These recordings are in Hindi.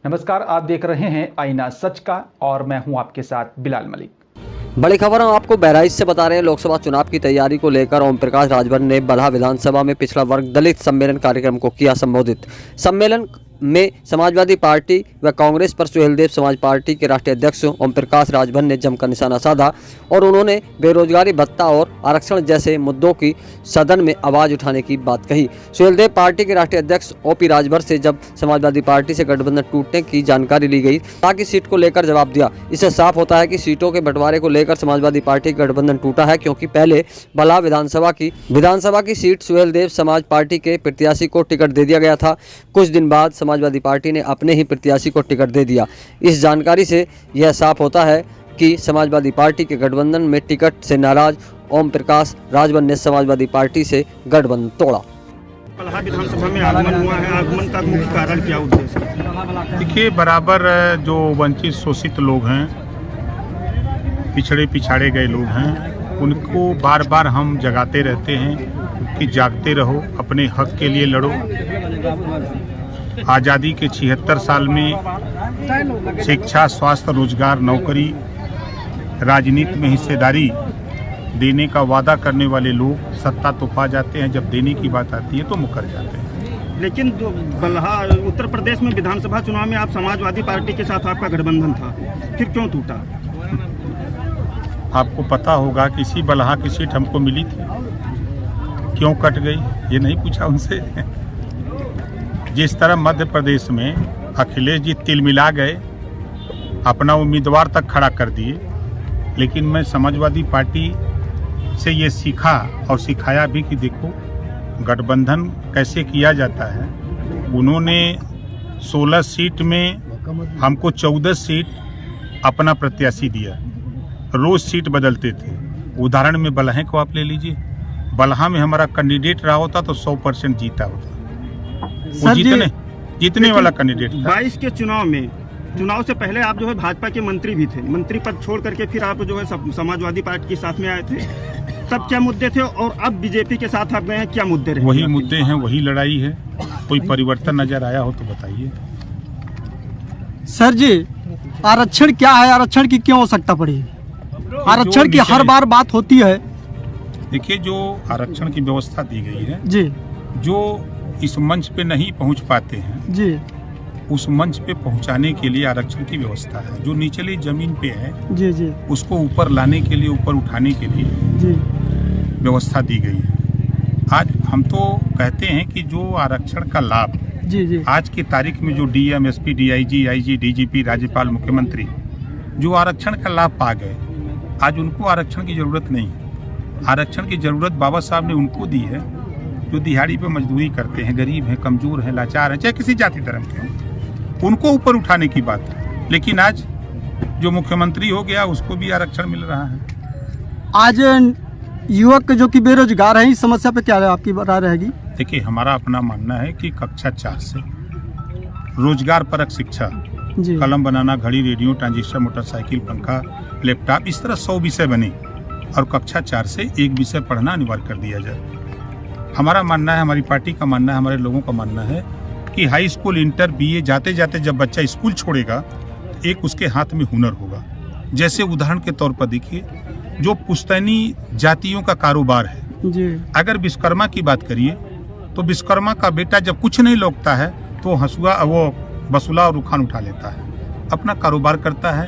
नमस्कार, आप देख रहे हैं आईना सच का और मैं हूं आपके साथ बिलाल मलिक। बड़ी खबर हम आपको बहराइच से बता रहे हैं। लोकसभा चुनाव की तैयारी को लेकर ओम प्रकाश राजभर ने बल्हा विधानसभा में पिछड़ा वर्ग दलित सम्मेलन कार्यक्रम को किया संबोधित। सम्मेलन में समाजवादी पार्टी व कांग्रेस पर सुहेलदेव समाज पार्टी के राष्ट्रीय अध्यक्ष ओम प्रकाश राजभर ने जमकर निशाना साधा और उन्होंने बेरोजगारी भत्ता और आरक्षण जैसे मुद्दों की सदन में आवाज उठाने की बात कही। सुहेलदेव पार्टी के राष्ट्रीय अध्यक्ष ओपी राजभर से जब समाजवादी पार्टी से गठबंधन टूटने की जानकारी ली गई ताकि सीट को लेकर जवाब दिया। इससे साफ होता है कि सीटों के बंटवारे को लेकर समाजवादी पार्टी का गठबंधन टूटा है, क्योंकि पहले बल्हा विधानसभा की सीट सुहेलदेव समाज पार्टी के प्रत्याशी को टिकट दे दिया गया था। कुछ दिन बाद समाजवादी पार्टी ने अपने ही प्रत्याशी को टिकट दे दिया। इस जानकारी से यह साफ होता है कि समाजवादी पार्टी के गठबंधन में टिकट से नाराज ओम प्रकाश राजभर ने समाजवादी पार्टी से गठबंधन तोड़ा। बल्हा विधानसभा में आगमन हुआ है, आगमन का मुख्य कारण क्या उद्देश्य है? देखिए, बराबर जो वंचित शोषित लोग हैं, पिछाड़े गए लोग हैं, उनको बार बार हम जगाते रहते हैं कि जागते रहो, अपने हक के लिए लड़ो। आज़ादी के 76 साल में शिक्षा, स्वास्थ्य, रोजगार, नौकरी, राजनीति में हिस्सेदारी देने का वादा करने वाले लोग सत्ता तो पा जाते हैं, जब देने की बात आती है तो मुकर जाते हैं। लेकिन बल्हा उत्तर प्रदेश में विधानसभा चुनाव में आप समाजवादी पार्टी के साथ आपका गठबंधन था, फिर क्यों टूटा? आपको पता होगा कि इसी बल्हा की सीट हमको मिली थी, क्यों कट गई ये नहीं पूछा उनसे। जिस तरह मध्य प्रदेश में अखिलेश जी तिलमिला गए, अपना उम्मीदवार तक खड़ा कर दिए, लेकिन मैं समाजवादी पार्टी से ये सीखा और सिखाया भी कि देखो गठबंधन कैसे किया जाता है। उन्होंने 16 सीट में हमको 14 सीट अपना प्रत्याशी दिया, रोज सीट बदलते थे। उदाहरण में बल्हा को आप ले लीजिए, बल्हा में हमारा कैंडिडेट रहा होता तो 100% जीता होता। वो जीतने वाला कैंडिडेट था। 22 के चुनाव से पहले आप जो है भाजपा के मंत्री भी थे, मंत्री पद छोड़ करके फिर आप जो है समाजवादी पार्टी के साथ में आए थे। तब क्या मुद्दे थे और अब बीजेपी के साथ आप गए हैं, क्या मुद्दे रहे? वही मुद्दे हैं, वही लड़ाई है। कोई परिवर्तन नजर आया हो तो बताइए। सर जी, आरक्षण क्या है? आरक्षण की क्यों आवश्यकता पड़ी? आरक्षण की हर बार बात होती है। देखिए, जो आरक्षण की व्यवस्था दी गई है जी, जो इस मंच पे नहीं पहुंच पाते हैं जी, उस मंच पे पहुंचाने के लिए आरक्षण की व्यवस्था है। जो निचली जमीन पे है जी जी, उसको ऊपर लाने के लिए, ऊपर उठाने के लिए जी व्यवस्था दी गई है। आज हम तो कहते हैं कि जो आरक्षण का लाभ जी जी, आज की तारीख में जो DM, SP, DIG, IG, DGP, राज्यपाल, मुख्यमंत्री जो आरक्षण का लाभ पा गए, आज उनको आरक्षण की जरूरत नहीं। आरक्षण की जरूरत बाबा साहब ने उनको दी है जो दिहाड़ी पे मजदूरी करते हैं, गरीब हैं, कमजोर हैं, लाचार हैं, चाहे किसी जाति धर्म के हों, उनको ऊपर उठाने की बात है। लेकिन आज जो मुख्यमंत्री हो गया उसको भी आरक्षण मिल रहा है। आज युवक जो कि बेरोजगार हैं, इस समस्या पे क्या आपकी राय रहेगी? देखिए, हमारा अपना मानना है कि कक्षा 4 से रोजगार परक शिक्षा, कलम बनाना, घड़ी, रेडियो, ट्रांजिस्टर, मोटरसाइकिल, पंखा, लैपटॉप, इस तरह 100 विषय बने और कक्षा 4 से एक विषय पढ़ना अनिवार्य कर दिया जाए। हमारा मानना है, हमारी पार्टी का मानना है, हमारे लोगों का मानना है कि हाई स्कूल, इंटर, बीए जाते जाते जब बच्चा स्कूल छोड़ेगा तो एक उसके हाथ में हुनर होगा। जैसे उदाहरण के तौर पर देखिए, जो पुश्तैनी जातियों का कारोबार है जी, अगर विश्वकर्मा की बात करिए तो विश्वकर्मा का बेटा जब कुछ नहीं लौटता है तो हंसुआ, वो बसुला और रुखान उठा लेता है, अपना कारोबार करता है,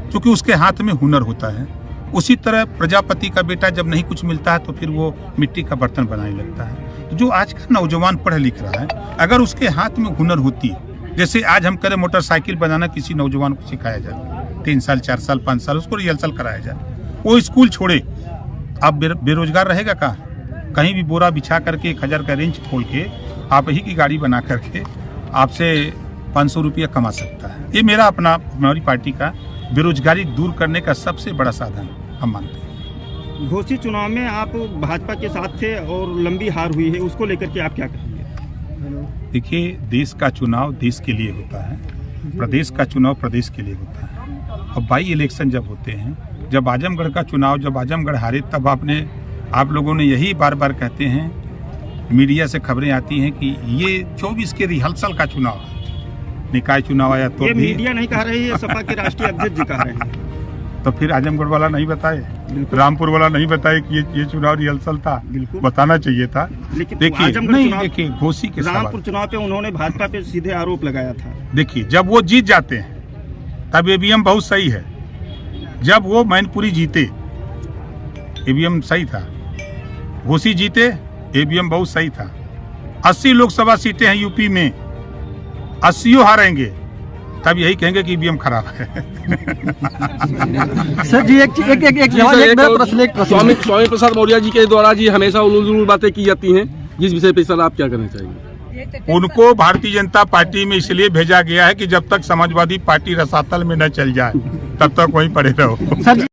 क्योंकि उसके हाथ में हुनर होता है। उसी तरह प्रजापति का बेटा जब नहीं कुछ मिलता है तो फिर वो मिट्टी का बर्तन बनाने लगता है। तो जो आज का नौजवान पढ़ लिख रहा है, अगर उसके हाथ में हुनर होती है, जैसे आज हम करें मोटरसाइकिल बनाना, किसी नौजवान को सिखाया जाए, 3 साल, 4 साल, 5 साल उसको रिहर्सल कराया जाए, वो स्कूल छोड़े, आप बेरोजगार रहेगा कहाँ? कहीं भी बोरा बिछा करके 1000 का रेंज खोल के आप ही की गाड़ी बना करके आपसे 500 रुपया कमा सकता है। ये मेरा अपना, हमारी पार्टी का बेरोजगारी दूर करने का सबसे बड़ा साधन हम मानते हैं। घोसी चुनाव में आप भाजपा के साथ थे और लंबी हार हुई है, उसको लेकर के आप क्या कहेंगे? देखिए, देश का चुनाव देश के लिए होता है, प्रदेश का चुनाव प्रदेश के लिए होता है। और बाई इलेक्शन जब होते हैं, जब आजमगढ़ का चुनाव, जब आजमगढ़ हारे, तब आप लोगों ने यही बार बार कहते हैं, मीडिया से खबरें आती हैं कि ये 24 के रिहर्सल का चुनाव है, निकाय चुनाव आया तो ये भी, मीडिया नहीं कह रही है, सपा के राष्ट्रीय अध्यक्ष जी कह रहे हैं। तो फिर आजमगढ़ वाला नहीं बताए, रामपुर वाला नहीं बताए कि ये चुनाव रिहर्सल था, बिल्कुल बताना चाहिए था। लेकिन देखिए आजमगढ़ नहीं, चुनाव- देखिए घोसी के रामपुर सवाल, चुनाव पे उन्होंने भाजपा पे सीधे आरोप लगाया था। देखिए जब वो जीत जाते हैं तब ईवीएम बहुत सही है। जब वो मैनपुरी जीते ईवीएम सही था, घोसी जीते ईवीएम बहुत सही था। 80 लोकसभा सीटें हैं यूपी में, 80 हारेंगे तब यही कहेंगे कि ईवीएम खराब है। सर जी एक सवाल, एक मेरा प्रश्न, एक प्रश्न। स्वामी प्रसाद मौर्य जी के द्वारा जी हमेशा उलूल बातें की जाती हैं, जिस विषय पे सर आप क्या कहना चाहेंगे? उनको भारतीय जनता पार्टी में इसलिए भेजा गया है कि जब तक समाजवादी पार्टी रसातल में न चल जाए तब तक वहीं पड़े रहो। सर जी